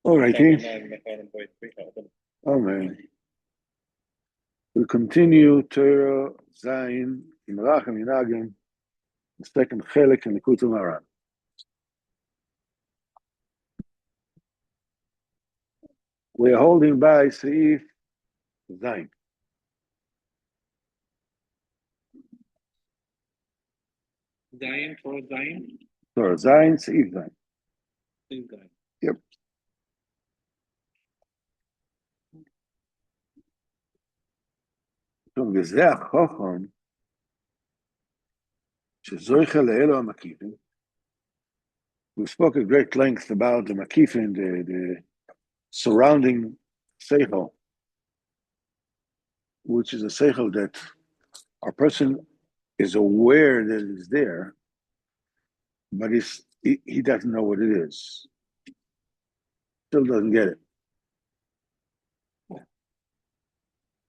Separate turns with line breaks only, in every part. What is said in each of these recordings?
All righty. Amen. We continue Torah Zayin in Rachem Yinagim, the second Chelik in Likutey Moharan. We are holding by Seif Zayin.
Zayin, Torah Zayin?
Torah Zayin, Seif Zayin.
Seif Zayin.
Yep. So, וזה החוכם שזויכה לאלו המקיפים. We spoke at great length about the makifin, the surrounding seichel, which is a seichel that our person is aware that it's there, but he doesn't know what it is. Still doesn't get it.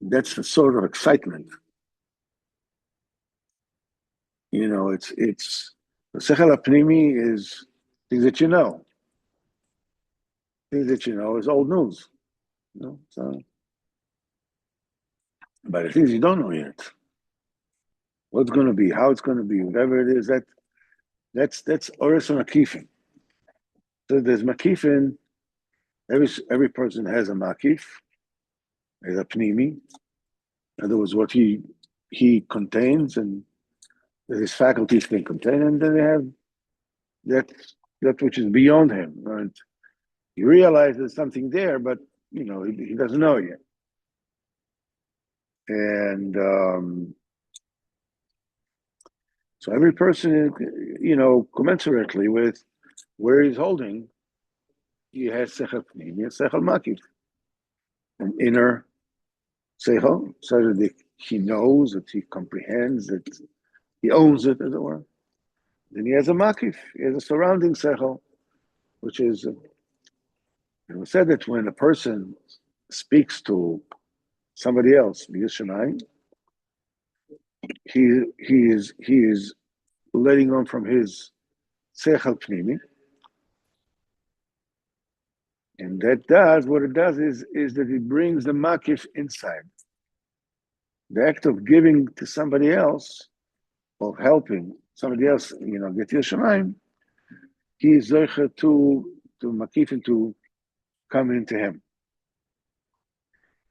That's the sort of excitement. You know, it's the seichel apnimi is things that you know. Things that you know is old news. You know, so, but the things you don't know yet, what's going to be, how it's going to be, whatever it is, that's oris makifin. So there's makifin. Every person has a makif, has a pnimi. In other words, what he contains and his faculties can contain, and then they have that which is beyond him. Right? He realizes there's something there, but you know he doesn't know yet. And so every person, you know, commensurately with where he's holding, he has sechel pnimi, he has sechel makif, an inner seichel, so that he knows, that he comprehends, that he owns it, as it were. Then he has a makif, he has a surrounding seichel, which is, it was said that when a person speaks to somebody else, B'Yushalayim, he is letting on from his seichel pnimi, and what it does is that it brings the makif inside. The act of giving to somebody else, of helping somebody else, you know, get Yerushalayim, he is zoicha to makifin to come into him.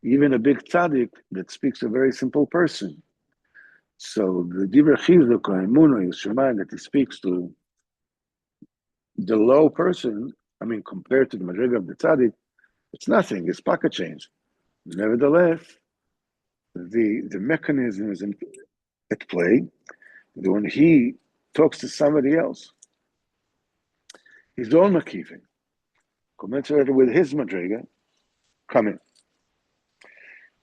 Even a big tzaddik that speaks a very simple person. So the divrei chizuk or emunah Yerushalayim that he speaks to the low person, I mean, compared to the madriga of the tzaddik, it's nothing. It's pocket change. Nevertheless, the mechanism is at play. That when he talks to somebody else, his own makifin, commensurate with his madriga, come in.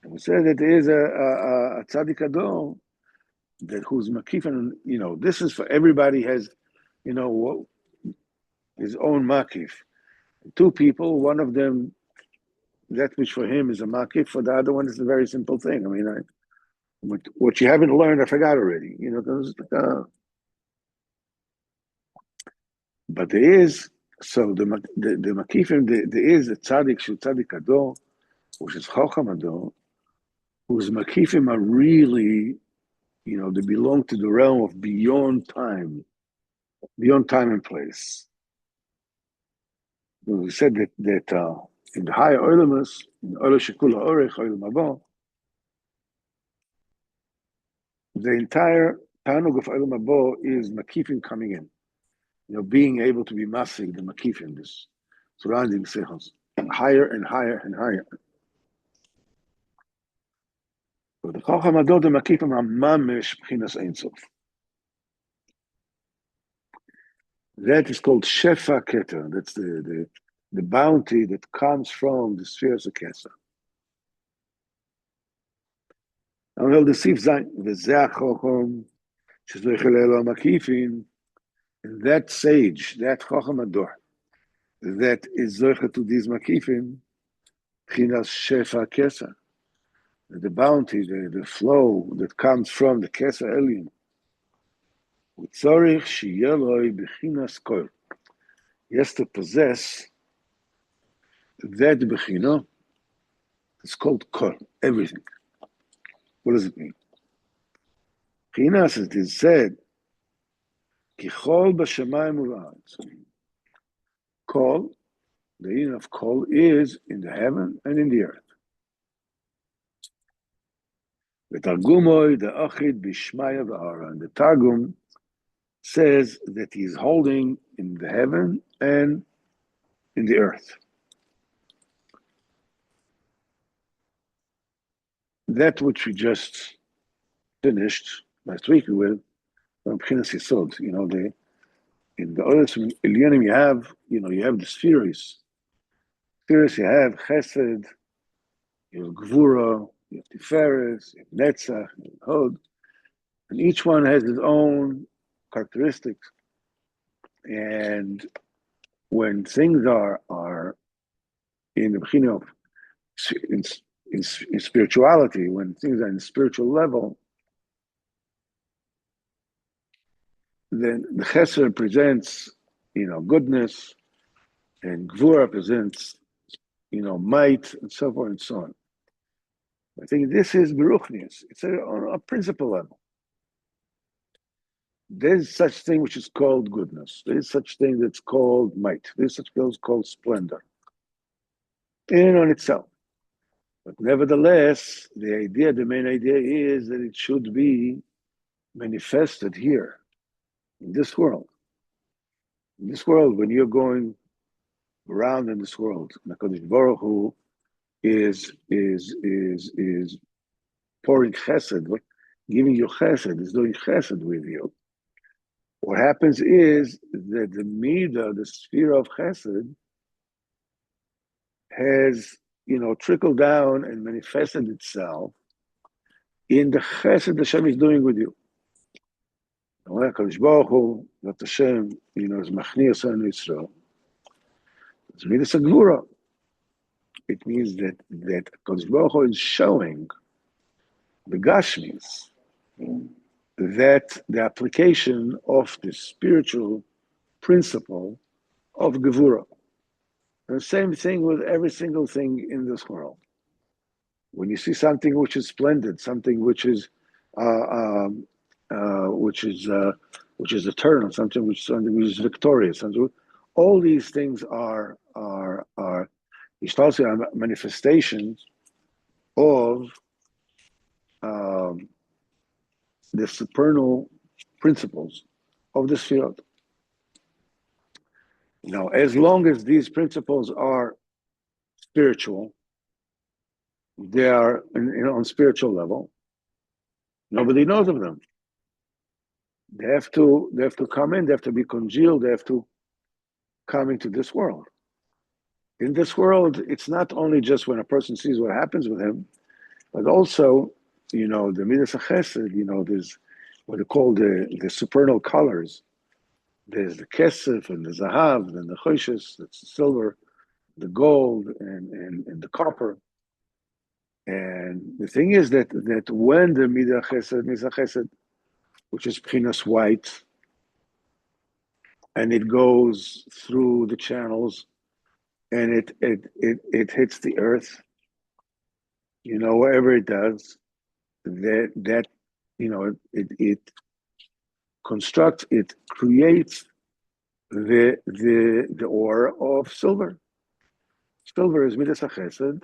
And we said that there is a tzaddik ador that who's makifin, you know, this is for everybody has, you know, his own makif. Two people, one of them, that which for him is a makif, for the other one is a very simple thing. I mean, what you haven't learned, I forgot already. You know, but there is, so the makifim, there is a tzaddik, shu tzaddik ador, which is chocham ador, whose makifim are really, you know, they belong to the realm of beyond time and place. We said that in the higher Olamus, in Ola Shekula Orech, Olam Haba, the entire Tanug of Olam Haba is makifim coming in. You know, being able to be masig, the makifim, this surrounding seichels, higher and higher and higher. So the Chacham Ador, the makifim are mamish b'chinas ein sof. That is called shefa keter. That's the bounty that comes from the spheres of Kesser. And we'll deceive zayin v'zeh Chacham shezoichel elo makifim. That sage, that Chacham Ador, that is zoicha to these makifim, chinas shefa Kesser. The bounty, the flow that comes from the Kesser Elyon. Utzorich sheyeloi b'chinas kol. He has to possess That Bechina is called Kol, everything. What does it mean? Bechina, as it is said, Ki Chol b'shamayim u'ba'aretz. Kol, the meaning of Kol is in the heaven and in the earth. The Targumoy, the Achid, Bishmaya, Moharan. The Targum says that he is holding in the heaven and in the earth. That which we just finished last week with B'chinas Yisod. In the other Elyonim you have the spheres. Spheres, you have Chesed, you have Gvura, you have Tiferes, you have Netzach, you have Hod, and each one has its own characteristics. And when things are in the beginning of in spirituality, when things are in the spiritual level, then the Chesed represents, goodness, and Gvura represents, might, and so forth and so on. I think this is Beruchnius. It's on a principle level. There's such thing which is called goodness. There's such thing that's called might. There's such thing called splendor. In and on itself. But nevertheless, the main idea is that it should be manifested here, in this world. In this world, when you're going around in this world, HaKadosh Baruch Hu is pouring chesed, giving you chesed, is doing chesed with you. What happens is that the midah, the sphere of chesed, has, trickled down and manifested itself in the chesed Hashem is doing with you. HaKadosh Baruch Hu, that Hashem, is machnias on Yisrael. It's midas agvura. It means that HaKadosh Baruch Hu is showing the Gashmis that the application of the spiritual principle of Gevura. The same thing with every single thing in this world. When you see something which is splendid, something which is eternal, something which is victorious, all these things are manifestations of the supernal principles of the sphere. As long as these principles are spiritual, they are on spiritual level, nobody knows of them. They have to come in, they have to be congealed, they have to come into this world. In this world, it's not only just when a person sees what happens with him, but also, the Midas HaChesed, there's what they call the supernal colors. There's the Kesef and the Zahav and the Choshes, that's the silver, the gold and the copper. And the thing is that when the Midah HaChesed, which is Pchinas white, and it goes through the channels, and it hits the earth, wherever it does, that it constructs, it creates the ore of silver. Silver is Midas HaChesed,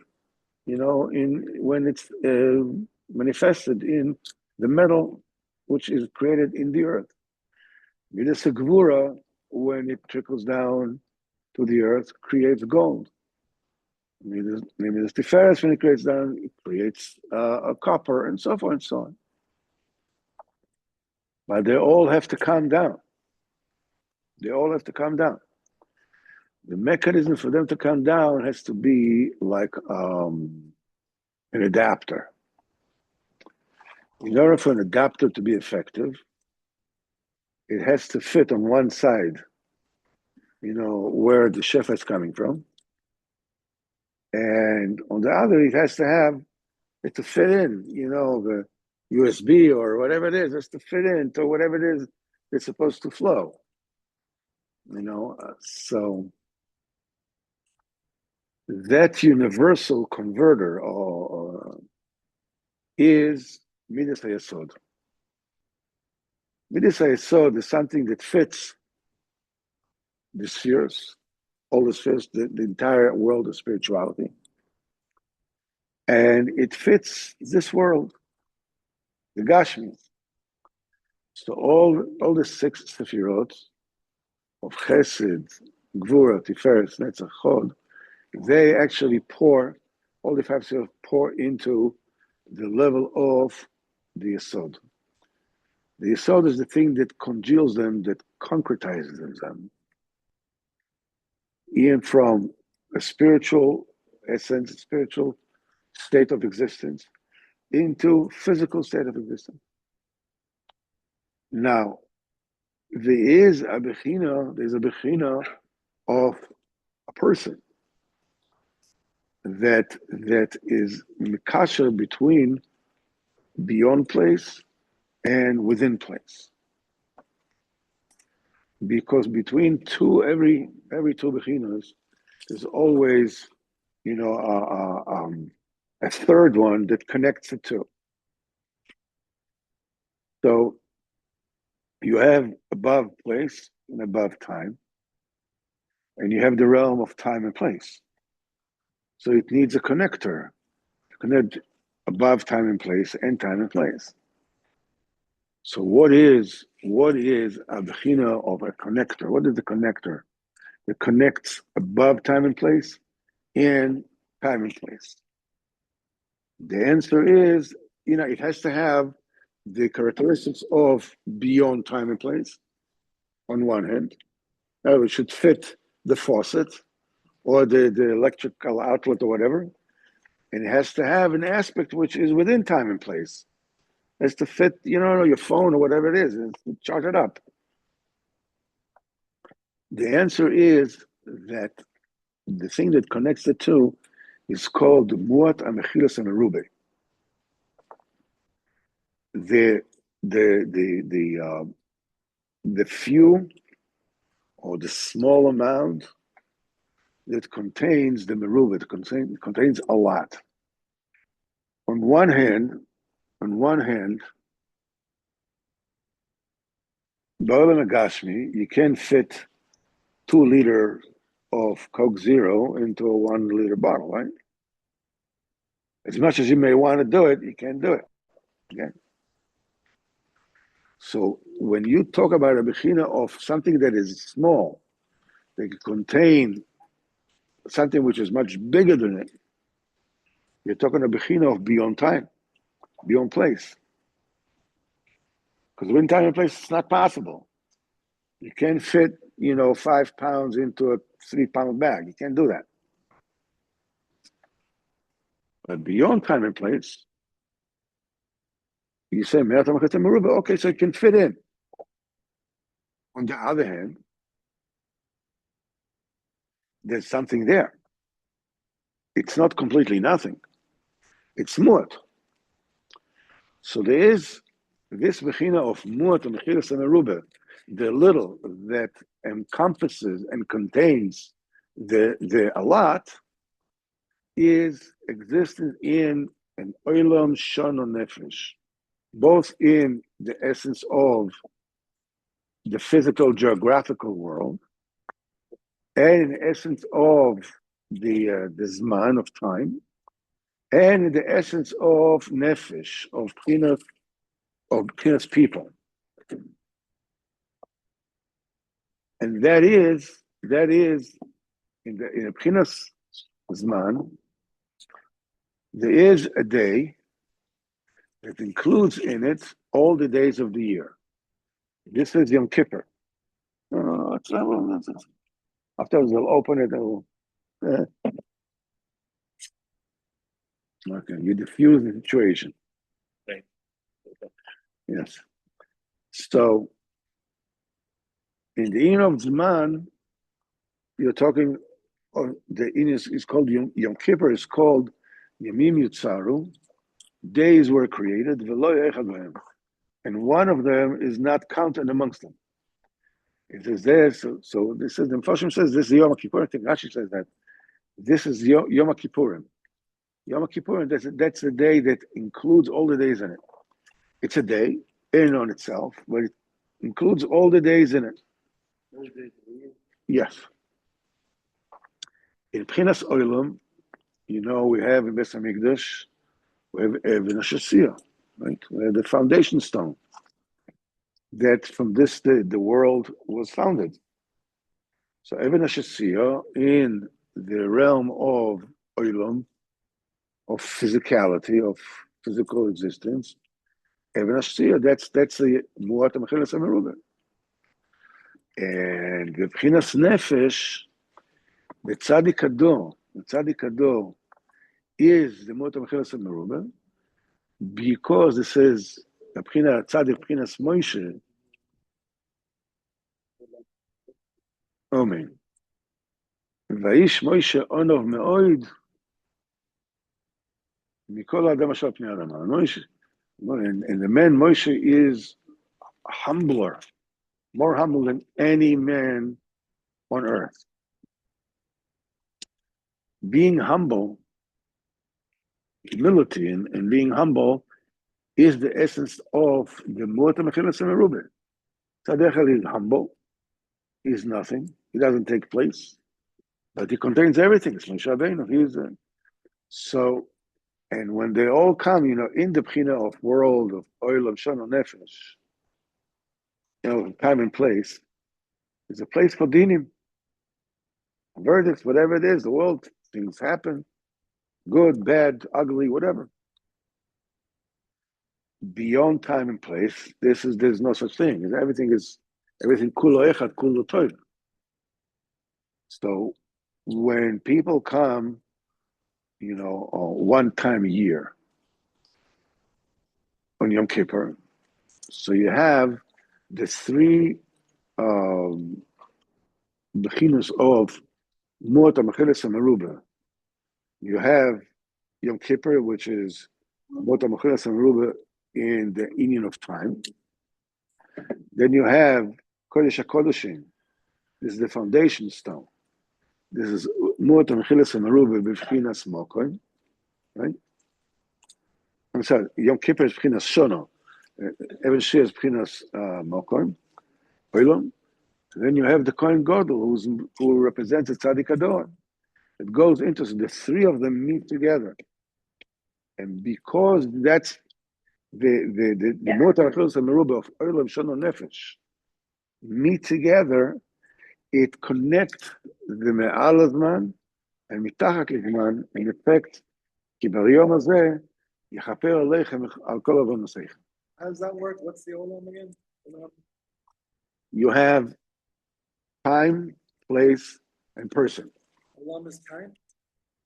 when it's manifested in the metal which is created in the earth. Midas HaGvura, when it trickles down to the earth, creates gold. Midas Tiferes, when it creates down, it creates a copper, and so forth and so on. But they all have to come down. They all have to come down. The mechanism for them to come down has to be like an adapter. In order for an adapter to be effective, it has to fit on one side, where the shefa is coming from. And on the other, it has to have it to fit in, the USB or whatever it is, has to fit into whatever it is it's supposed to flow. So that universal converter is Midas HaYesod. Midas HaYesod is something that fits the spheres, all the spheres, the entire world of spirituality. And it fits this world, the Gashmi. So all the six Sefirot of Chesed, Gvura, Tiferet, Netzach, Chod, they actually all the five Sefirot pour into the level of the Yesod. The Yesod is the thing that congeals them, that concretizes them. Even from a spiritual essence, a spiritual state of existence, into physical state of existence. Now, there's a bechina of a person that is mikasher between beyond place and within place. Because between every two bechinas, there's always, a third one that connects the two. So you have above place and above time, and you have the realm of time and place. So it needs a connector to connect above time and place and time and place. So what is a bechina of a connector? What is the connector that connects above time and place and time and place? The answer is, it has to have the characteristics of beyond time and place on one hand. Now it should fit the faucet or the electrical outlet or whatever. And it has to have an aspect which is within time and place. It has to fit, your phone or whatever it is, and charge it up. The answer is that the thing that connects the two is called Muat Amechilas Amerube. The few or the small amount that contains the merubah, contains a lot. On one hand, Ba'olam Agashmi, you can fit 2 liters of Coke Zero into a 1 liter bottle, right? As much as you may want to do it, you can't do it. Okay. So when you talk about a bechina of something that is small, that can contain something which is much bigger than it, you're talking a bechina of beyond time, beyond place. Because within time and place, it's not possible. You can't fit, 5 pounds into a 3-pound bag. You can't do that. But beyond time and place, you say, okay, so it can fit in. On the other hand, there's something there. It's not completely nothing. It's muat. So there is this bechina of muat and mechilas and merubah, the little that encompasses and contains the a lot, is existent in an olam shano nefesh, both in the essence of the physical geographical world and in the essence of the zman of time, and in the essence of nefesh, of Pina's people. And that is in the Pina's zman, there is a day that includes in it all the days of the year. This is Yom Kippur. Afterwards, they'll open it. Okay, you diffuse the situation.
Right.
Yes. So, in the Yin of Zman, you're talking, the Yin is called Yom Kippur, is called Yamim Yutzaru. Days were created, and one of them is not counted amongst them. It is there, so this is the Mepharshim says this is Yom Kippur. I think Rashi says that This is Yom Kippurim. Yom Kippurim, that's the day that includes all the days in it. It's a day in and on itself, but it includes all the days in it. Yes. In Pchinas Olam, we have in Beis Hamikdash, we have Even HaShasiyah, right? We have the foundation stone. That from this day the world was founded. So Even HaShasiyah in the realm of Olam, of physicality, of physical existence, Even HaShasiyah, that's the Muat HaMechilas HaMerubah. And the Pchinas Nefesh, the Tzadik Ador is the Muat HaMechilas HaMerubah, because it says, Tzadik Pchinas Moshe, Amen. Vaish Moshe Onov Me'oid Mikol Adam Asher Pnei Adam. Moshe, and the man Moshe is humbler, more humble than any man on earth. Being humble, humility and being humble is the essence of the Muat HaMechilas HaMerubah. Tzaddik is humble, he's nothing, he doesn't take place, but he contains everything. It's Moshe Rabbeinu. So, and when they all come, in the Bechina of world, of Olam, Shana, Nefesh, time and place, there's a place for dinim, verdicts, whatever it is, the world, things happen, good, bad, ugly, whatever. Beyond time and place, there's no such thing. Everything kulo echad, kulo tov. So when people come, one time a year on Yom Kippur, so you have the three bechinos of Muat HaMechilas HaMerubah. You have Yom Kippur, which is Muat HaMechilas HaMerubah in the inyan of time. Then you have Kodesh HaKodeshim. This is the foundation stone. This is Muat HaMechilas HaMerubah b'Bchinas Mokoin, right? I'm sorry, Yom Kippur is B'chinas Shono. Even Shia is B'chinas Mokoin, Oilon. Then you have the Kohen Gadol, who represents the Tzadik Ador. It goes into, so the three of them meet together. And because that's the Muat HaMechilas HaMerubah of Olam Shono Nefesh meet together, it connects the Me'al Azman and Mitachat Lizman, in effect, כי ביום הזה יכפר עליכם על כל עוונותיכם.
How does that work? What's the Olam again?
You have time, place, and person.
Olam is time?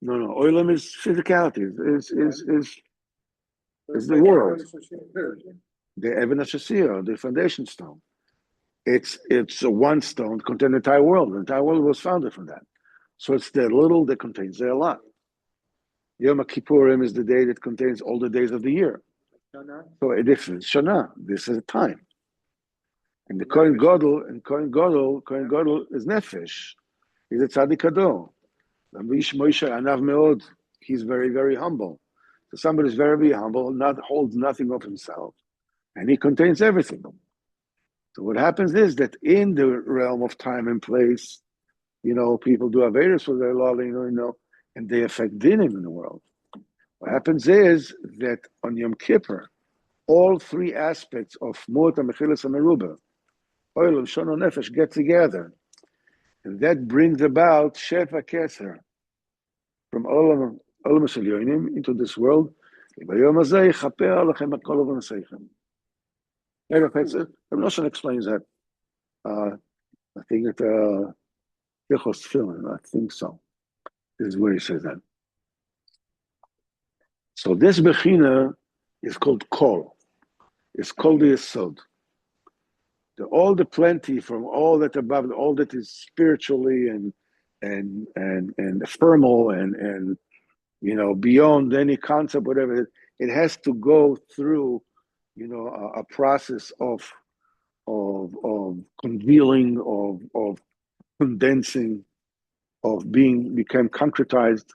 No, Olam is physicality, is the world. The Even HaShasiyah, the foundation stone. It's a one stone contains the entire world. The entire world was founded from that. So it's the little that contains the lot. Yom Kippurim is the day that contains all the days of the year.
Shana?
So this is Shana. This is a time. And the Kohen Gadol is Nefesh. He's a Tzadik Ador. Moshe Anav Meod. He's very, very humble. So somebody is very, very humble, holds nothing of himself, and he contains everything. So what happens is that in the realm of time and place, people do Averis for their law, and they affect dinim in the world. What happens is that on Yom Kippur, all three aspects of Muat HaMechilas HaMerubah, Olam, Shono, Nefesh, get together. And that brings about Shefa Keser from Olam Yonim into this world. Rabbi Nosson explains that. I think that Yichos Tefillin, I think so. This is where he says that. So this Bechina is called Kol. It's called the Yesod. All the plenty from all that above, all that is spiritually and ephemeral and beyond any concept, whatever, it has to go through a process of congealing, of condensing, of became concretized,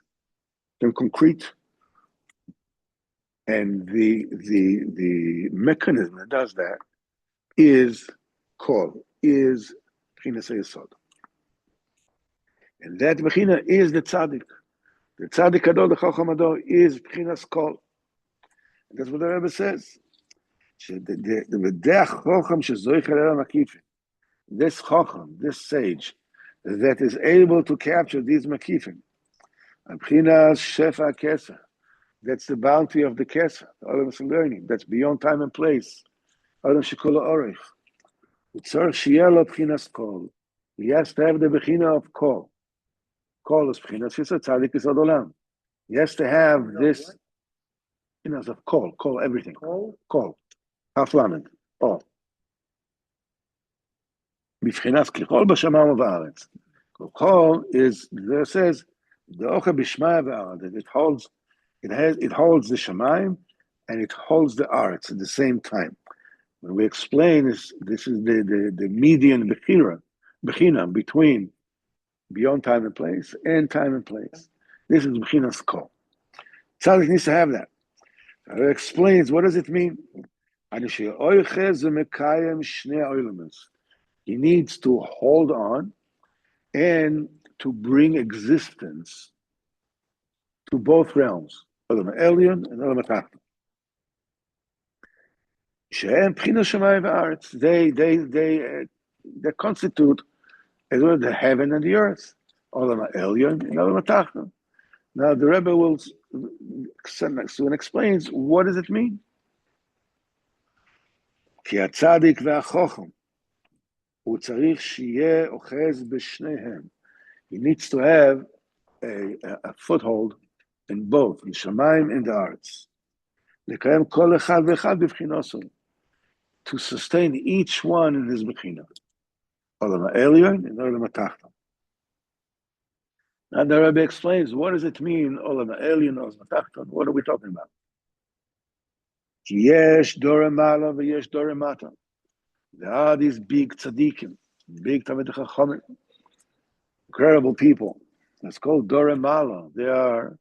became concrete, and the mechanism that does that is is B'chinas Yesod. And that B'china is the Tzaddik. The Tzaddik Ador, the Chacham Ador, is B'chinas Kol. And that's what the Rebbe says. This Chacham, this sage, that is able to capture these Makifim. B'chinas Shefa Keseh. That's the bounty of the Keseh, all of us are learning. That's beyond time and place. Adam Shekula Orech. He has to have the Bechina of Kol. Kol is Bechina, Shisa Tzadik is Adolam. He has to have this Bechinas of Kol, everything. Kol. Half Lamed. All. B'chinas Kol b'Shamayim v'Aaretz. Kol is, there says, the Ocha b'Shmaya v'Aaretz. It holds the Shamayim and it holds the Aretz at the same time. When we explain this is the median Bechina between beyond time and place and time and place. This is Bechinas Kol. Tzaddik needs to have that. It explains, what does it mean? He needs to hold on and to bring existence to both realms, Olam Elyon and Olam Atachton. They constitute as well the heaven and the earth, Olam Elyon and Olam Atachton. Now the Rebbe will soon explains what does it mean. כי הצדיק והחוכם הוא צריך שיהיה אוחז בשניהם. He needs to have a foothold in both, in Shamayim and the arts. לקיים כל אחד ואחד בבחינוסו. To sustain each one in his bechina. Olam Elyon and Olam Atachton. Now the Rebbe explains, what does it mean, Olam Elyon, Olam Atachton? What are we talking about? Yesh Dorem Mala v'yesh Dorem Mata. There are these big tzaddikim, big Talmidei Chachamim, incredible people. It's called Dorem Mala. They are,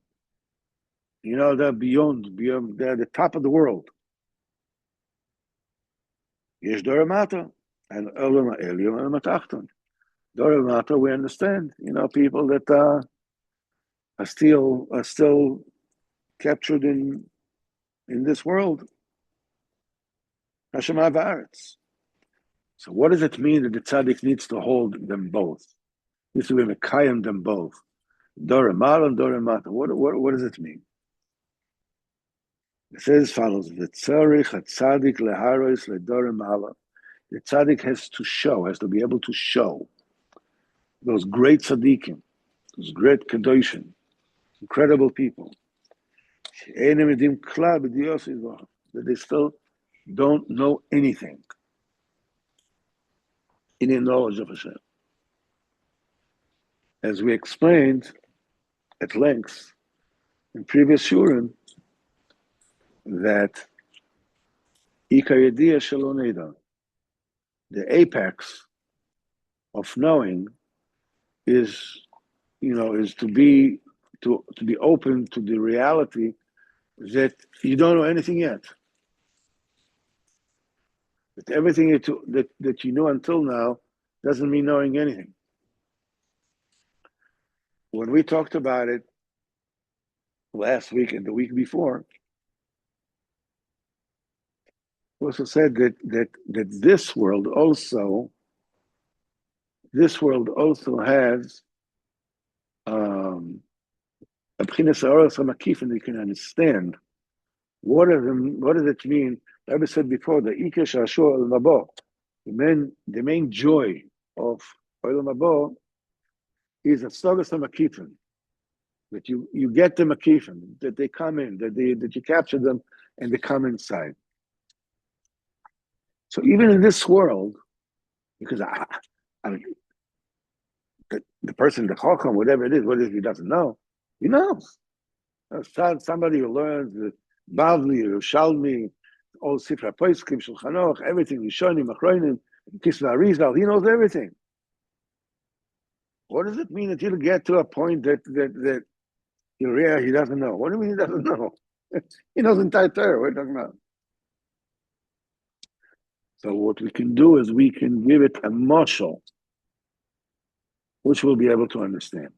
they're beyond, they're the top of the world. Yesh Dorem Mata and Olam Elyon and Olam Atachton. Dorem Mata, we understand, people that are still captured in this world. Hashem Haaretz. So what does it mean that the tzaddik needs to hold them both? Needs to be mekayim them both. Dorem Mala and Dorem Mata. What does it mean? It says as follows: V'tzarich hatzadik leharos ledorem Mala. The tzaddik has to be able to show those great tzaddikim, those great kedoshim, incredible people, that they still don't know anything in the knowledge of Hashem. As we explained at length in previous shurim, that Ikar Yediyah Shelo Neda, the apex of knowing is to be open to the reality that you don't know anything yet. That everything that you know until now doesn't mean knowing anything. When we talked about it last week and the week before, we also said that this world also has a b'chinas ha'oros ha'makif, and you can understand what does it mean. I ever said before, the ikar shashur olam habo, the main joy of olam habo is a stogas ha'makifim, that you get the makifim, that they come in, that you capture them and they come inside. So even in this world, because I mean, the person, the chacham, whatever it is, what if he doesn't know? He knows. Somebody who learns the Bavli, Yerushalmi, all Sifra Poskim, Shulchan Aruch, everything, Rishonim, Achronim, Kisva Arizal, he knows everything. What does it mean that he'll get to a point that he doesn't know? What do you mean he doesn't know? He knows entire Torah. What are you talking about? So what we can do is we can give it a mashal, which we'll be able to understand.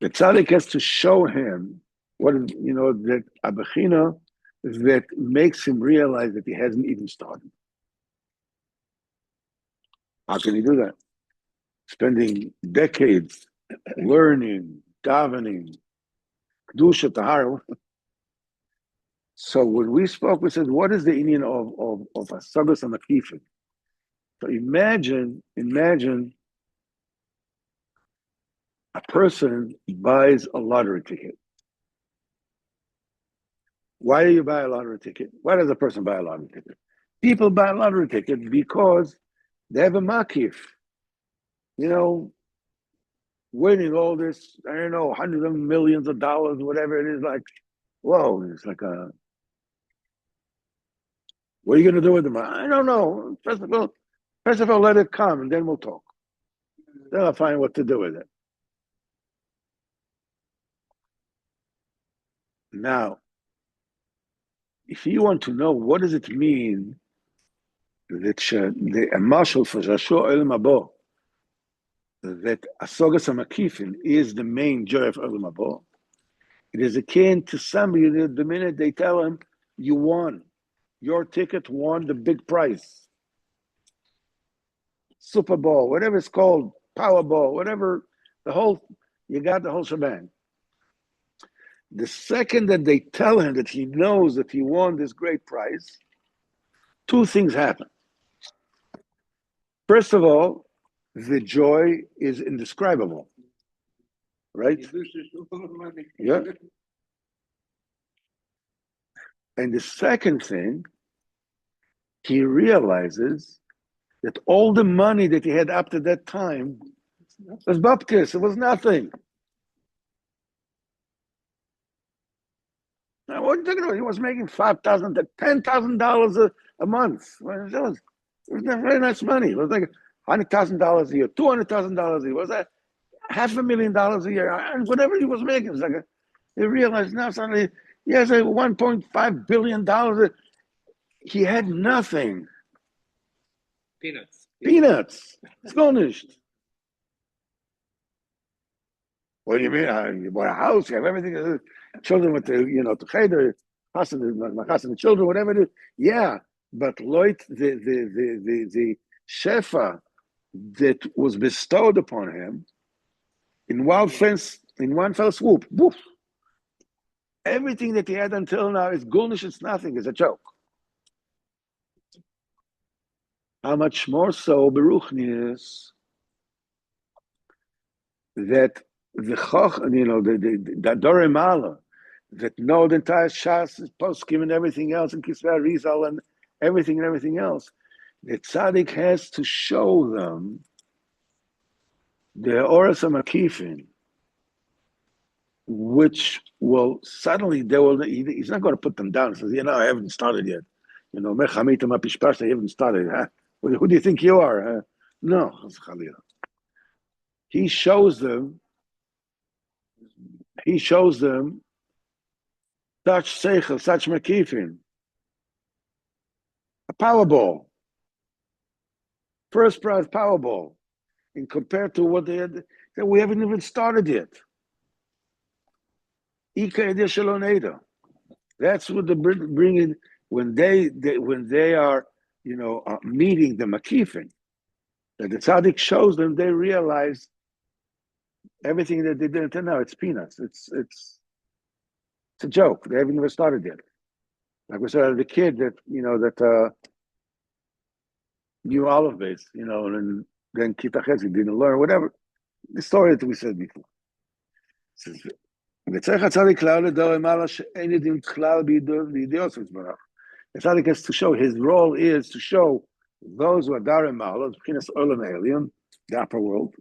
The tzaddik has to show him what is, that abachina that makes him realize that he hasn't even started. How can he do that? Spending decades learning, davening, kedusha, tahara. So when we spoke, we said, what is the Indian of asagas and akifin? So imagine a person buys a lottery ticket. Why do you buy a lottery ticket? Why does a person buy a lottery ticket? People buy a lottery ticket because they have a makif. Winning all this, I don't know, hundreds of millions of dollars, whatever it is, like, whoa, it's like what are you going to do with them? I don't know. First of all, let it come, and then we'll talk. Then I'll find what to do with it. Now, if you want to know what does it mean that the mashal for Shashua Olam Habo, that Asogas HaMakifin is the main joy of Olam Habo, it is akin to somebody that the minute they tell him, you won. Your ticket won the big prize. Super Bowl, whatever it's called, Powerball, whatever, you got the whole shebang. The second that they tell him that he knows that he won this great prize, two things happen. First of all, the joy is indescribable, right? Yeah. And the second thing, he realizes that all the money that he had up to that time was baptis. It was nothing. Now, what are you talking about? He was making $5,000 to $10,000 a month. It was very nice money. It was like $100,000 a year, $200,000 a year. It was that $500,000 a year, and whatever he was making. It was like he realized now suddenly he has a $1.5 billion. He had nothing. Peanuts. It's garnished. What do you mean? You bought a house, you have everything. Children with the cheder, the children, whatever it is. Yeah, but Lloyd, the shefa that was bestowed upon him in one fell swoop. Woof. Everything that he had until now is garnish. It's nothing. It's a joke. How much more so Beruchnius that the Choch, the Doremala, that know the entire Shas, Poskim and everything else, and Kisvei Rizal and everything else, the Tzaddik has to show them the Oras HaMakifin, which will suddenly, he's not going to put them down. He says, I haven't started yet. I haven't started. Huh? Who do you think you are? No, he shows them such seichel, such makifin, a Powerball, first prize Powerball, and compared to what they had, we haven't even started yet. That's what they bring in when they are meeting the makifin. That the tzaddik shows them, they realize everything that they did until now, it's peanuts. It's a joke. They haven't even started yet. Like we said, the kid that knew olive base, and then Kita Chesed didn't learn, whatever. The story that we said before. The tzaddik has to show, his role is to show those who are darim malos, b'chinas olam elyon, the upper world,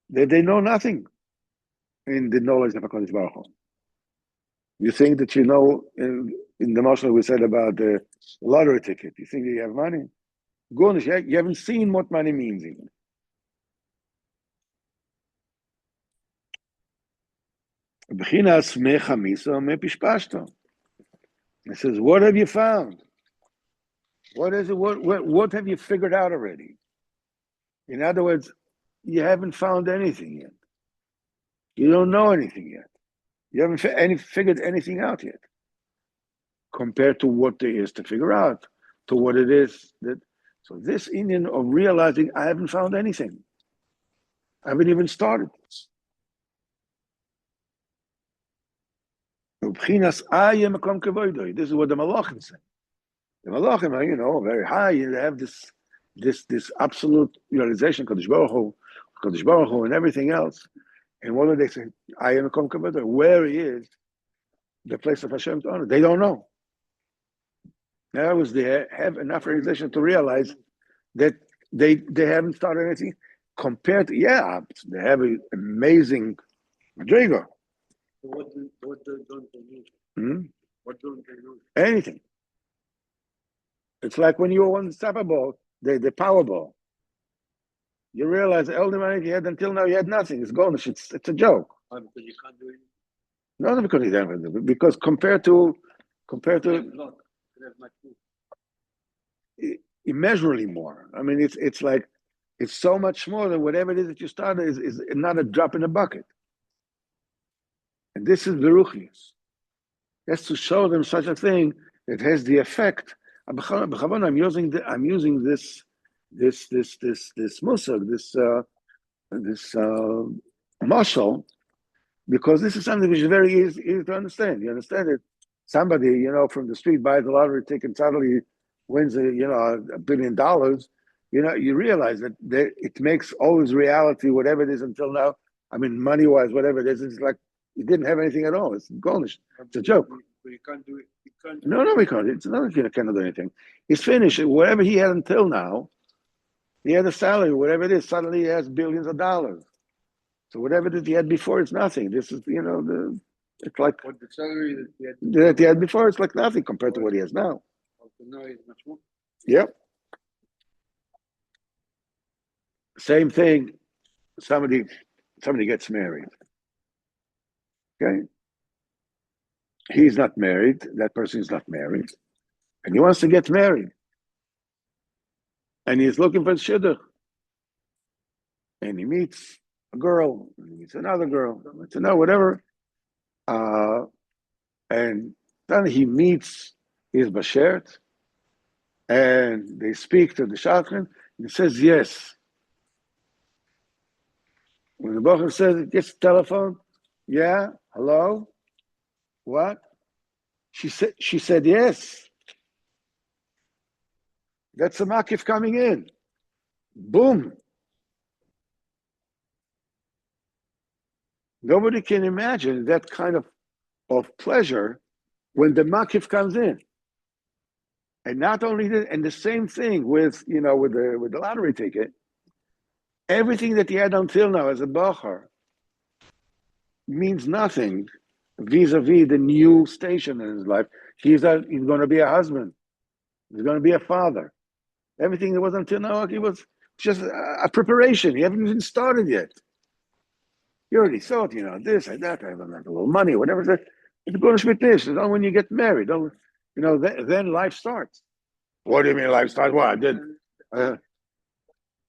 they know nothing in the knowledge of HaKadosh Baruch Hu. You think that in the mashal we said about the lottery ticket, you think that you have money? Go on, you haven't seen what money means even. B'chinas mechamisa mepishpashto. It says, what have you found? What is it? What have you figured out already? In other words, you haven't found anything yet. You don't know anything yet. You haven't figured anything out yet, compared to what there is to figure out, to what it is that. So this Indian of realizing I haven't found anything. I haven't even started. This is what the Malachim say. The Malachim are, very high. You have this absolute realization, Kadosh Baruch Hu, and everything else. And what do they say? I am a Makom Kavodo. Where he is, the place of Hashem to honor. They don't know. Now was they have enough realization to realize that they haven't started anything compared to, they have an amazing Madriga.
What don't they use? What don't they use?
Anything. It's like when you were on the Sapa ball, the Powerball. You realize the elder money you had until now, you had nothing. It's gone. It's a joke.
Because you can't do it.
Not because you don't do it, because compared to immeasurably more. I mean, it's like it's so much more than whatever it is that you started is not a drop in the bucket. And this is the ruchnius. That's to show them such a thing that has the effect. I'm using this musag, this mashal, because this is something which is very easy to understand. You understand it? Somebody, from the street buys a lottery ticket and suddenly wins $1 billion. You realize that it makes always reality, whatever it is until now. I mean, money-wise, whatever it is, it's like you didn't have anything at all. It's garnished. It's a joke.
But you can't do it.
No, we can't. It's not that you cannot do anything. He's finished. Whatever he had until now, he had a salary, whatever it is. Suddenly he has billions of dollars. So whatever that he had before, it's nothing. This is, it's like
What the salary
that he had before, it's like nothing compared to what he has now.
now is much more.
Yep. Same thing. Somebody gets married. Okay. He's not married. That person is not married, and he wants to get married, and he's looking for shidduch, and he meets a girl, and he meets another girl, whatever, and then he meets his bashert, and they speak to the shadchan, and he says yes. When the bochum says, gets the telephone, yeah, hello, what? She said yes. That's a makif coming in. Boom. Nobody can imagine that kind of pleasure when the makif comes in. And not only that, and the same thing with the lottery ticket. Everything that he had until now as a bocher means nothing vis-a-vis the new station in his life. He's going to be a husband. He's going to be a father. Everything that was until now, he was just a preparation. He haven't even started yet. You already thought, this and that, I have a little money, whatever. It's going to be this. It's only when you get married. Then life starts. What do you mean life starts? What I did?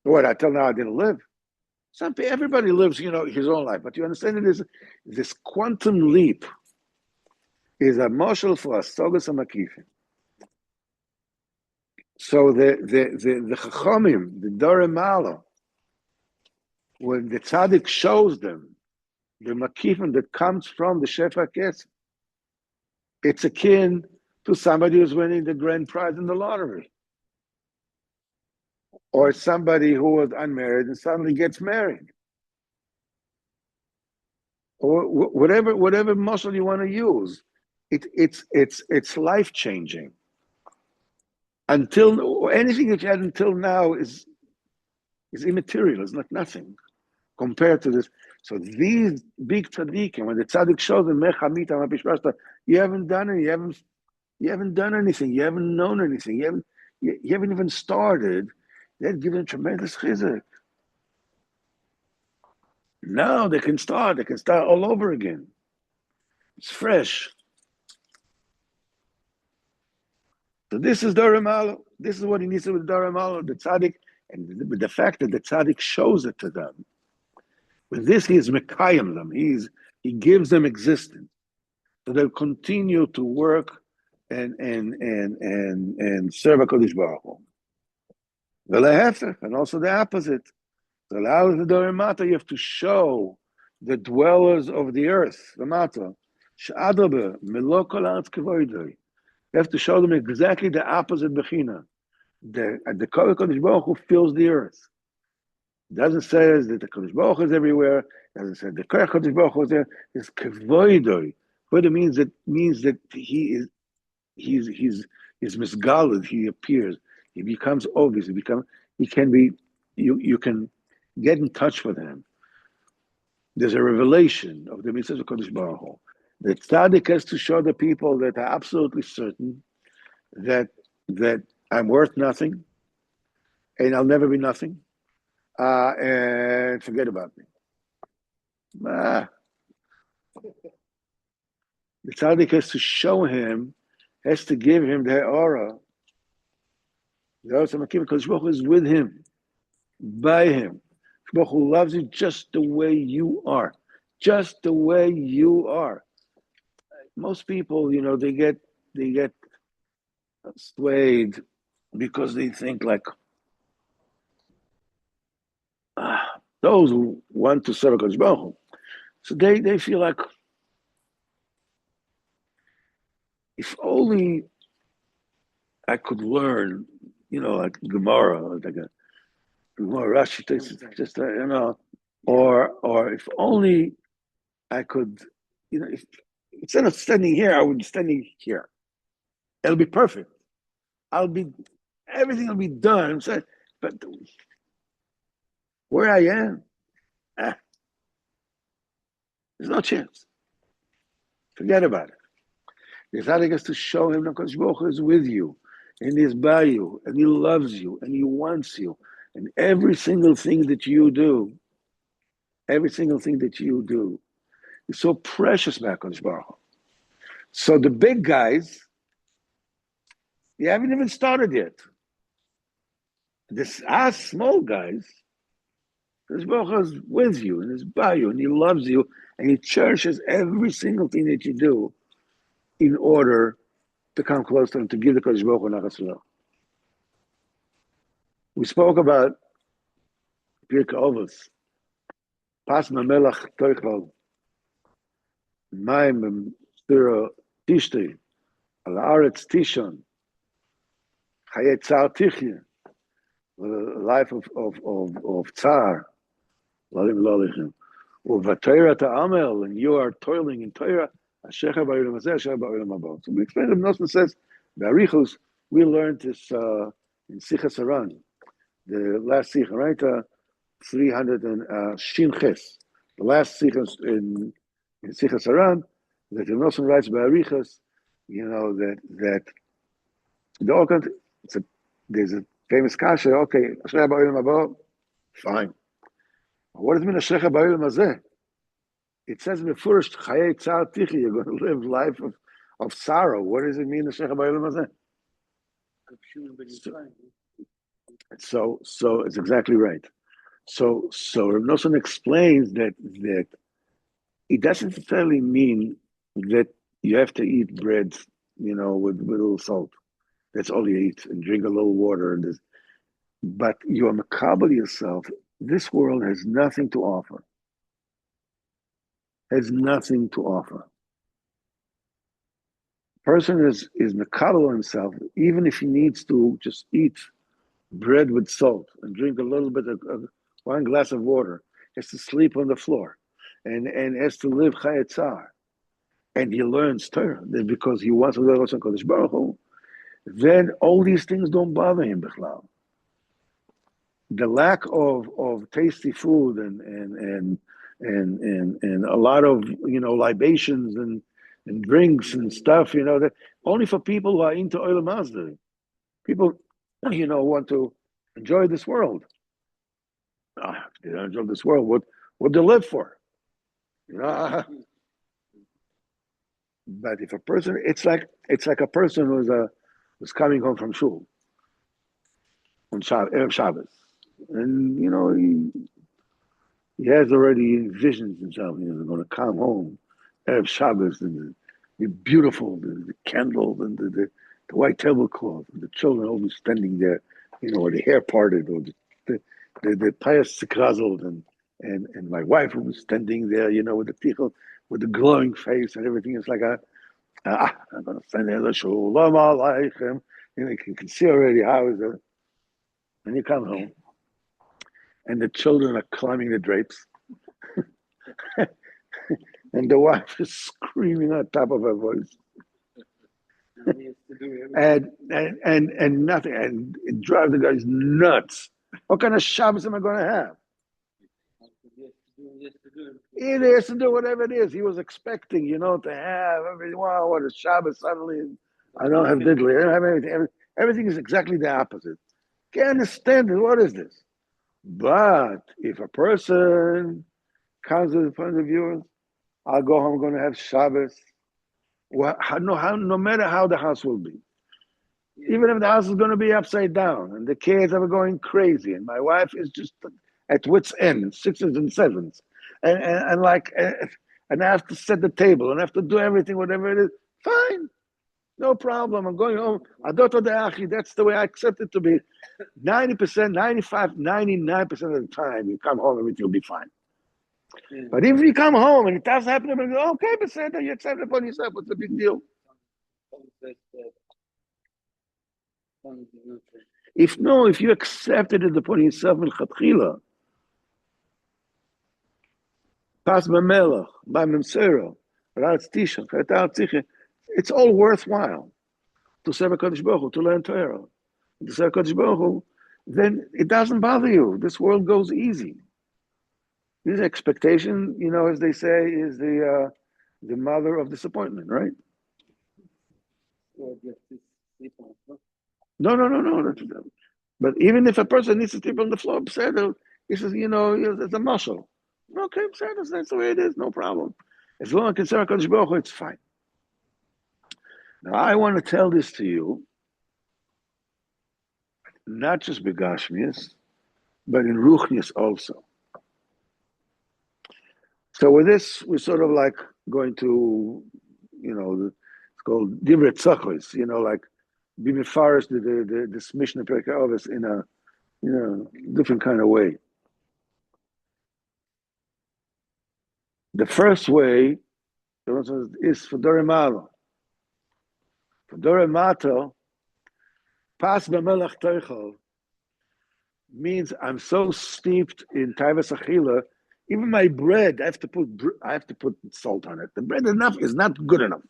Until now I didn't live. Everybody lives, his own life. But you understand it is this quantum leap is a marshal for a sogas and makifim. So the chachamim, the Dore Malo, when the tzaddik shows them the makifim that comes from the shefa kesef, it's akin to somebody who's winning the grand prize in the lottery, or somebody who was unmarried and suddenly gets married, or whatever muscle you want to use. It's life changing. Until anything that you had until now is immaterial. It's not nothing compared to this. So these big tzaddikim, when the tzaddik shows them, you haven't done it. You haven't done anything. You haven't known anything. You haven't even started. That gives them tremendous chizuk. Now they can start. They can start all over again. It's fresh. So this is Dora Malo. This is what he needs to do with Dora Malo, the tzaddik, and with the fact that the tzaddik shows it to them. With this, he is mekayim them. He gives them existence. So they'll continue to work and serve HaKadosh Baruch Hu. And also the opposite. So the Dora Mata, you have to show the dwellers of the earth, the Mata, Sh'adrabe, Melo kol haaretz kavoidoi. You have to show them exactly the opposite bechina. The Kodesh Baruch Hu fills the earth. It doesn't say that the Kodesh Baruch Hu is everywhere. It doesn't say the Kodesh Baruch Hu is there. It's kavoidoi. Kavoidoi means that he's misgaled. He appears. He becomes obvious. He can be. You can get in touch with him. There's a revelation of the mitzvahs of Kodesh Baruch Hu. The tzaddik has to show the people that are absolutely certain that I'm worth nothing and I'll never be nothing, and forget about me. The tzaddik has to show him, has to give him the aura. The aura Kodesh Baruch Hu is with him, by him. Kodesh Baruch Hu loves you just the way you are, just the way you are. Most people, they get swayed because they think like those who want to serve HaKadosh Baruch Hu. So they feel like, if only I could learn, like Gemara, like a Gemara Rashi, just or if only I could, if instead of standing here, I would be standing here. It'll be perfect. Everything will be done. But where I am, there's no chance. Forget about it. The tzaddik has to show him that Kodesh Baruch Hu is with you, and he is by you, and he loves you, and he wants you, and every single thing that you do, is so precious about Kodesh Baruch Hu. So the big guys, you haven't even started yet. Us small guys, Kodesh Baruch Hu is with you, and is by you, and he loves you, and he cherishes every single thing that you do in order to come close to him, to give the Kodesh Baruch Hu nachas lo. We spoke about Pirkei Avos, Pas Melach Toichal, Maim Stira Tishti, Al Aretz Tishon, Chayei Tzar Tichye, the life of Tzar, Lalim Lolichem, Uvatayra Ta'amel, and you are toiling in Torah, Ashecha Ba'olam Hazeh, Ashecha Ba'olam Haba. So we explained, Nosson says, Ba'arichus, we learned this in Sichas Haran, the last Sicha, right? 300 and Shin Ches. The last Sicha in Sichas Haran, that the Nosson writes Ba'arichus, that the Orkant, there's a famous kasha, okay, Ashecha Ba'olam Haba, fine. What does it mean, Ashecha Ba'olam Hazeh? It says in the first, Chayei Tzar Tichi, you're going to live life of sorrow. What does it mean, Ashecha Ba'olam Hazeh? So it's exactly right. So Rav Nosson explains that it doesn't necessarily mean that you have to eat bread, with little salt. That's all you eat, and drink a little water. But you are makabel yourself. This world has nothing to offer. Has nothing to offer. Person is makabel himself, even if he needs to just eat bread with salt and drink a little bit of one glass of water, has to sleep on the floor, and has to live Chayei Tzar, and he learns Torah because he wants to learn also Kodesh Baruch Hu, then all these things don't bother him bichlal. The lack of tasty food and a lot of libations and drinks and stuff, that only for people who are into Olam Hazeh. People want to enjoy this world. If they don't enjoy this world, what they live for? But if a person, it's like a person who's coming home from shul on Erev Shabbos, and he has already envisioned himself. He's going to come home Erev Shabbos, and the beautiful the candles and the white tablecloth, and the children always standing there, with the hair parted, or the pious sikrazel, and my wife who was standing there, with the tichel, with the glowing face and everything. It's like I'm going to stand there, the shalom aleichem. You can see already how is it. And you come home, and the children are climbing the drapes, and the wife is screaming on top of her voice. and nothing, and it drives the guys nuts. What kind of Shabbos am I going to have? He has to do whatever it is. He was expecting, to have everything. Wow, what a Shabbos suddenly. I don't have diddly. I don't have anything. Everything is exactly the opposite. Can't understand it. What is this? But if a person comes to the point of view, I'll go home, I'm going to have Shabbos. Well, no matter how the house will be. Even if the house is going to be upside down and the kids are going crazy and my wife is just at wit's end, sixes and sevens, and I have to set the table and I have to do everything, whatever it is, fine. No problem. I'm going home. That's the way I accept it to be. 90%, 95, 99% of the time, you come home, everything will be fine. Yeah. But if you come home and it doesn't happen, you go, okay, but you accept it upon yourself. What's the big deal? If you accepted it upon yourself, pas b'melach, b'memsero, it's all worthwhile to serve HaKadosh Baruch Hu, to learn Torah. To serve HaKadosh Baruch Hu, then it doesn't bother you. This world goes easy. This expectation, as they say, is the mother of disappointment, right? No. But even if a person needs to sleep on the floor, he says, it's a muscle. Okay, that's the way it is, no problem. As long as I can serve HaKadosh Baruch Hu, it's fine. Now, I want to tell this to you, not just Begashmias, but in Ruchnias also. So with this, we're sort of like going to, it's called Divrei Tzachos, like be mefarish this mission of Perkei Avos in a different kind of way. The first way is for Dore Malo. For Dore Mato, Pas b'melach toichel means I'm so steeped in Taivas Achila, even my bread, I have to put salt on it. The bread is not good enough.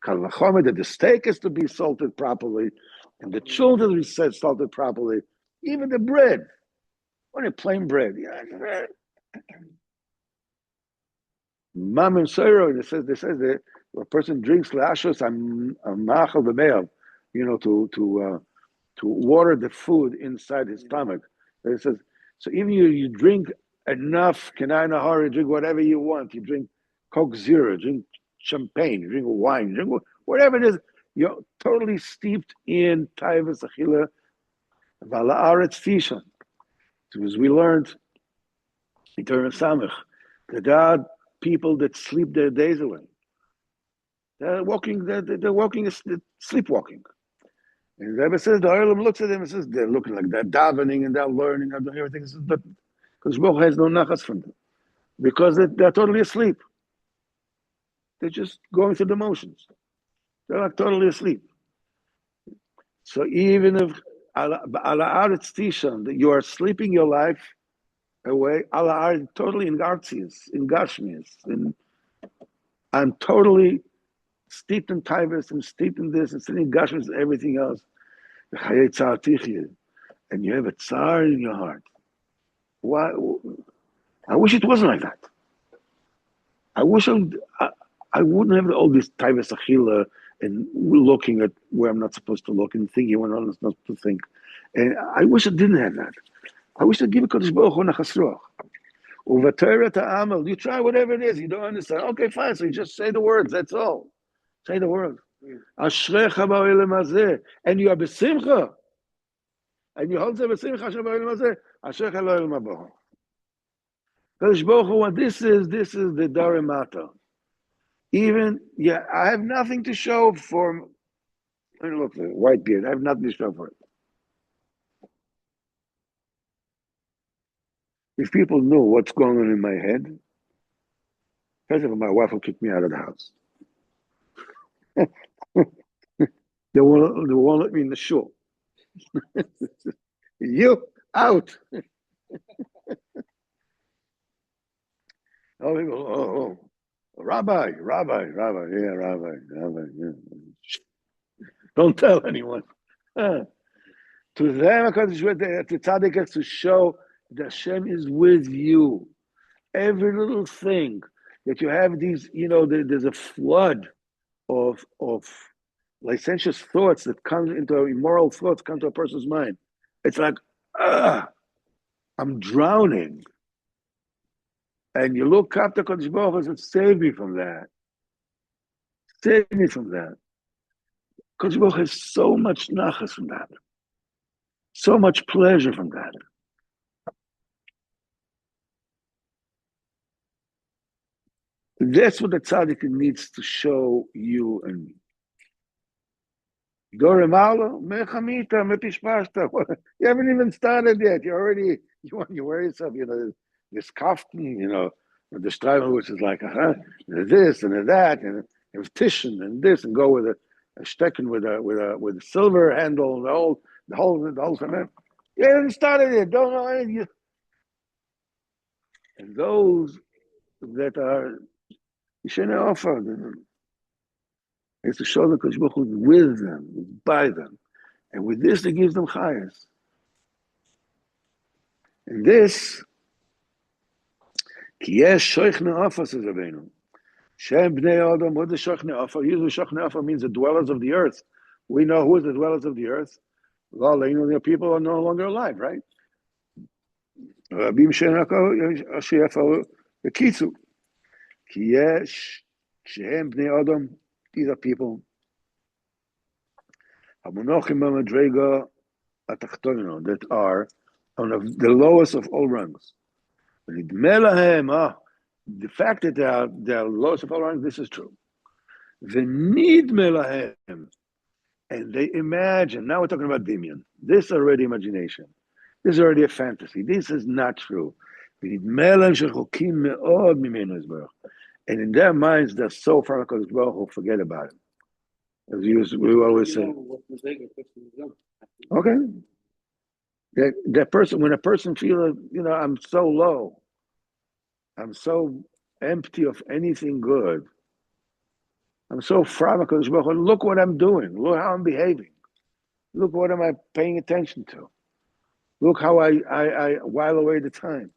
That the steak is to be salted properly, and the children be salted properly. Even the bread, only plain bread. Mam and Soiro, they says that a person drinks lashos, I'm machal b'meyav, to water the food inside his stomach. It says, so even you drink enough, Kenai Nahari, drink whatever you want. You drink Coke Zero, drink champagne, drink wine, drink whatever it is. You're totally steeped in Taivas Achila, Vala Aretz Tishan. As we learned in Torah Samech, that there are people that sleep their days away. They're sleepwalking. And the Rebbe says, the Olam looks at them and says, they're looking like they're davening and they're learning and doing everything. Says, but because Baruch has no nachas from them. Because they're totally asleep. They're just going through the motions. They're like totally asleep. So even if ala aretz tishan, that you are sleeping your life away, ala aretz, totally in gartzias, in gashmias, I'm totally steeped in taivas and steeped in this and steeped in gashmias and everything else. And you have a tsar in your heart. Why? I wish it wasn't like that. I wish I wouldn't have all this taivas achila and looking at where I'm not supposed to look and thinking when I'm not supposed to think. And I wish I didn't have that. I wish I'd give a Kodesh Baruch Hu nachas ruach. You try whatever it is. You don't understand. Okay, fine. So you just say the words. That's all. Say the words. Ashrecha ba'olam hazeh. And you are besimcha. And you hold besimcha asher ba'olam hazeh. Ashrecha lo'olam haba. Kadosh Baruch Hu, what this is the darimata. Even, I have nothing to show for, look, the white beard. I have nothing to show for it. If people knew what's going on in my head, first of all, my wife will kick me out of the house. They won't let me in the shul. You out. Oh, rabbi, yeah. Don't tell anyone. To them, the tzaddik has to show that Hashem is with you. Every little thing that you have these, there's a flood of licentious thoughts that come into immoral thoughts come to a person's mind. It's like, I'm drowning. And you look up to Kodesh Baruch Hu and say, save me from that. Save me from that. Kodesh Baruch Hu has so much nachas from that. So much pleasure from that. That's what the tzaddik needs to show you and me. You haven't even started yet. You wear yourself, this kaftan, the style which is like, this and that, and titian and this, and go with a stecken with a silver handle, the whole cement. You haven't started yet. Don't know anything. And those that are Yishene offer, it's to show the Kodesh Baruch Hu with them, by them. And with this, it gives them chayas. And this, ki yesh shoichne offer, says Rabbeinu. Shem bnei Adam, what does shoichne offer? Usually shoichne offer means the dwellers of the earth. We know who is the dwellers of the earth. Well, the people are no longer alive, right? Rabim she'efar v'kitzu. Ki yesh shehem bnei Adam, these are people. That are on the lowest of all ranks. The fact that they are lowest of all ranks, this is true. And they imagine, now we're talking about Dimion. This is already imagination. This is already a fantasy. This is not true. And in their minds, they're so far from Kodesh Baruch Hu, forget about it. As we always say. Okay. That person, when a person feels, I'm so low, I'm so empty of anything good, I'm so far from Kodesh Baruch Hu, look what I'm doing, look how I'm behaving, look what am I paying attention to, look how I while away the time.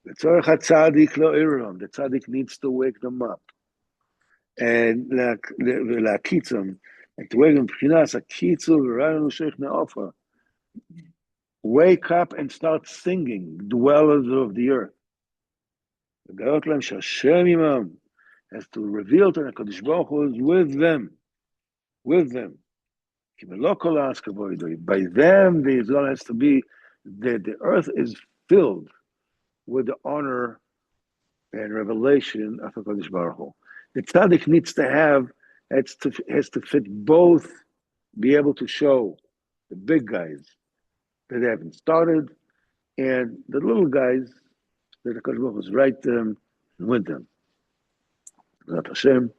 The tzaddik needs to wake them up. And להקיצם, and to wake them, wake up and start singing, dwellers of the earth. Has to reveal to the Kodesh Baruch Hu is with them. By them, the Israel has to be, the earth is filled with the honor and revelation of the Kodesh Baruch Hu. The tzaddik needs to have, has to fit both, be able to show the big guys that haven't started and the little guys that the Kodesh Baruch Hu is right them and with them. Not Hashem.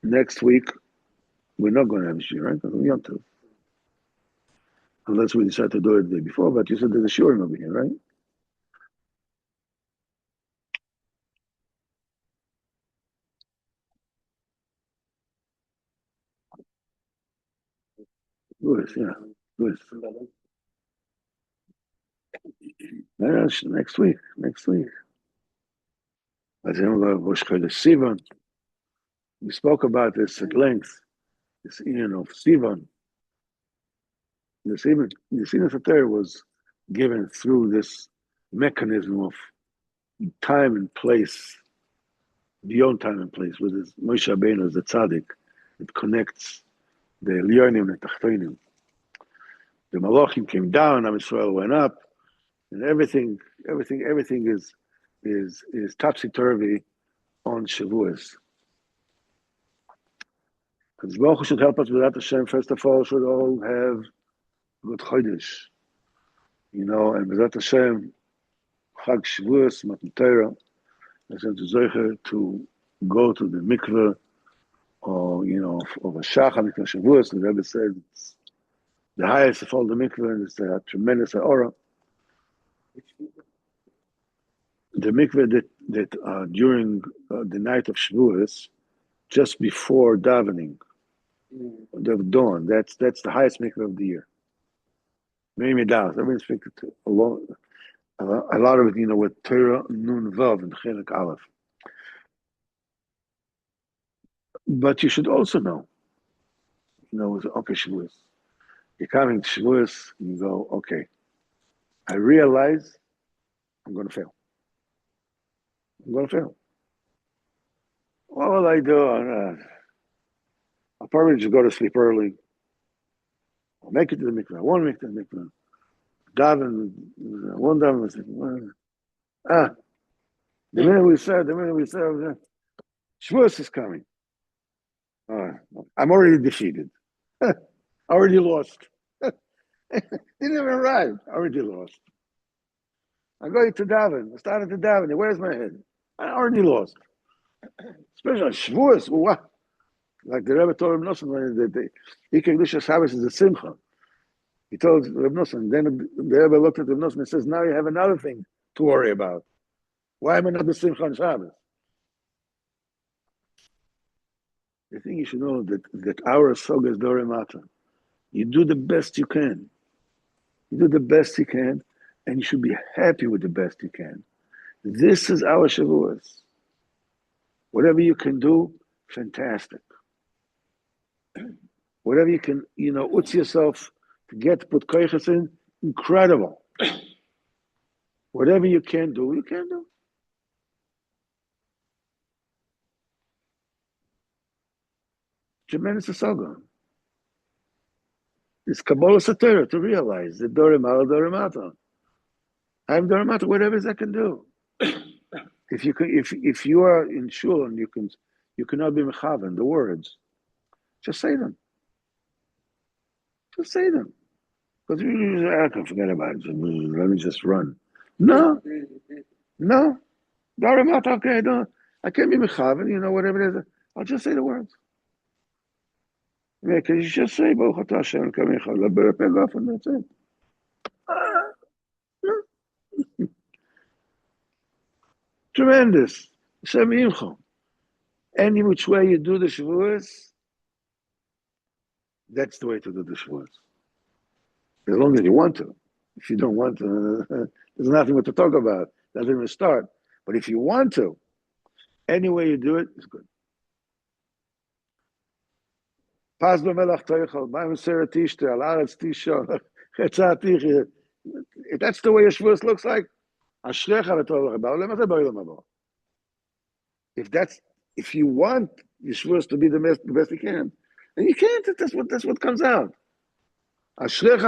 Next week, we're not going to have a shiur, right? Because we have to. Unless we decide to do it the day before, but you said there's a shiur over here, right? Louis, yeah. Louis. Next week. Sivan. We spoke about this at length. This union of Sivan. The Sivan Sater was given through this mechanism of time and place, beyond time and place, with this Moshe Rabbeinu as the tzaddik. It connects the Elyonim and the Tachtonim. The Malachim came down, Am Yisrael went up, and everything is topsy turvy on Shavuos. Because Baruch Hu should help us with that. Hashem, first of all, should all have good Chodesh. And Bezat Hashem, Chag Shavuos, Matan Torah, Hashem to Zoicher to go to the mikveh, or, of a Shach, mikveh Shavuos. The Rebbe said it's the highest of all the mikveh, and it's a tremendous aura. The mikveh that during the night of Shavuos, just before davening, the dawn, that's the highest mikveh of the year. Many medals. Everybody's speaking a lot of it, with Torah Nun Vav and Chelik Aleph. But you should also know, okay, Shavuos. You're coming to Shavuos, and you go, okay, I realize I'm going to fail. What will I do? I'll probably just go to sleep early. I'll make it to the mikveh. I won't make it to the mikveh. Daven, one daven, the minute we said, Shavuos is coming. I'm already defeated. Already lost. Didn't even arrive. Already lost. I'm going to daven. I started to daven. Where's my head? I already lost. Especially on Shavuos. What? Like the Rebbe told Reb Nosson that the Ikar Shabbos is a simcha. He told Reb Nosson. Then the Rebbe looked at Reb Nosson and says, now you have another thing to worry about. Why am I not the simcha on Shabbos? I think you should know that our soga is Dore Mata. You do the best you can. You do the best you can, and you should be happy with the best you can. This is our Shavuos. Whatever you can do, fantastic. Whatever you can, utz yourself to put koiches in, incredible. Whatever you can do, you can do. Tremendous asaga. It's Kabbalah Satira to realize that Dorimata. I'm Dorimata, whatever I can do. If you are in shul and you cannot be mechavan the words, just say them. Just say them. Because I can forget about it. Let me just run. No. Dorimata, okay, I can't be mechavan, whatever it is. I'll just say the words. Yeah, because you just say Baruch Atah Hashem Kamecha, Leberepegaf, and that's it. Tremendous. Hashem Yimcha. Any which way you do the Shavuos, that's the way to do the Shavuos. As long as you want to. If you don't want to, there's nothing to talk about. Doesn't even start. But if you want to, any way you do it is good. That's the way your Shavuos looks like. If you want your Shavuos to be the best you can, then you can't. That's what comes out. Accepting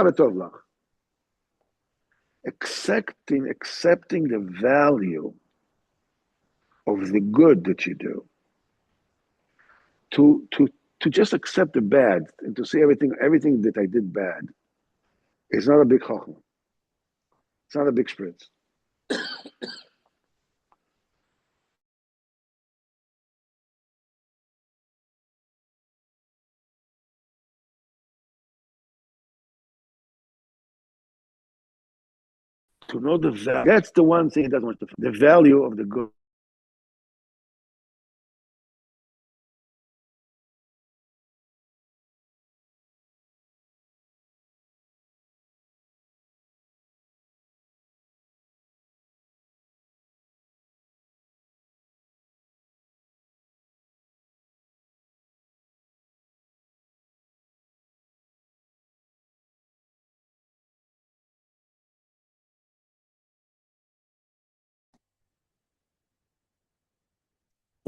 the value of the good that you do. To just accept the bad and to say everything that I did bad is not a big chachma. It's not a big spritz. To know the value, that's the one thing that wants to, the value of the good.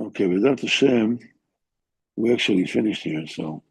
Okay, without Hashem, we actually finished here, so